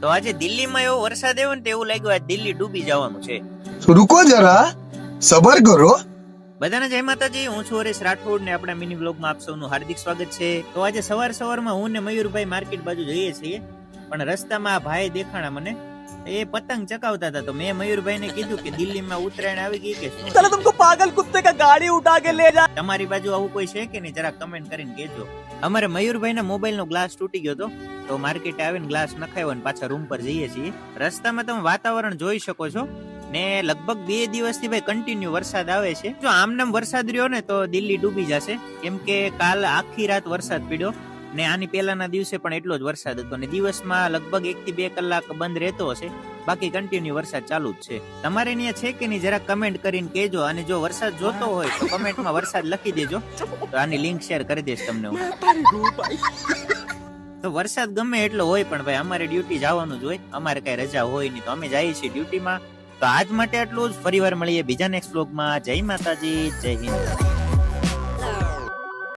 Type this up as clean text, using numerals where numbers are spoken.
તો આજે દિલ્હીમાં એવો વરસાદ આવ્યો ને તો એવું લાગ્યું આજ દિલ્હી ડૂબી જવાનું છે. रुको जरा सबर करो. બધાને જય માતાજી, હું છું હરેશ રાઠોડ ને આપણા મિની બ્લોગમાં આપ સૌનું હાર્દિક સ્વાગત છે. તો આજે સવારમાં હું ને મયુરભાઈ માર્કેટ બાજુ જઈએ છીએ, પણ રસ્તામાં આ ભાઈ દેખાણા મને, એ પતંગ ચકાવતા હતા. તો મેં મયુરભાઈ ને કીધું કે દિલ્હીમાં ઉત્તરાયણ આવી ગઈ કે શું? चलो तुमको पागल कुत्ते का गाड़ी उठा के ले जा. તમારી બાજુ આવું કોઈ છે કે નહીં, જરા કમેન્ટ કરીને કહેજો. અમારે મયુરભાઈ ના મોબાઈલ નો ગ્લાસ તૂટી ગયો હતો, તો માર્કેટે આવીને ગ્લાસ નખાયો અને પાછા રૂમ પર જઈએ છીએ. રસ્તામાં તમે વાતાવરણ જોઈ શકો છો ને, લગભગ 2 દિવસથી ભાઈ કન્ટિન્યુ વરસાદ આવે છે. જો આમનામ વરસાદ રહ્યો ને તો દિલ્હી ડૂબી જશે, કેમ કે કાલ આખી રાત વરસાદ પડ્યો ને આની પહેલાના દિવસે પણ એટલો જ વરસાદ હતો ને દિવસમાં લગભગ 1 થી 2 કલાક બંધ રહેતો હશે, બાકી કન્ટિન્યુ વરસાદ ચાલુ જ છે. તમારે ત્યાં છે કે નહીં જરા કમેન્ટ કરીને કહેજો, અને જો વરસાદ જોતો હોય તો કમેન્ટમાં વરસાદ લખી દેજો, તો આની લિંક શેર કરી દઈશ તમને હું. તો વરસાદ ગમે એટલો હોય પણ ભાઈ અમારે ડ્યુટી જવાનું જ હોય, અમારે કઈ રજા હોય નહીં, તો અમે જઈએ છીએ ડ્યુટીમાં. તો આજ માટે આટલું જ. ફરી વાર મળીએ બીજા નેક્સ્ટ બ્લોગમાં. જય માતાજી, જય હિન્દ.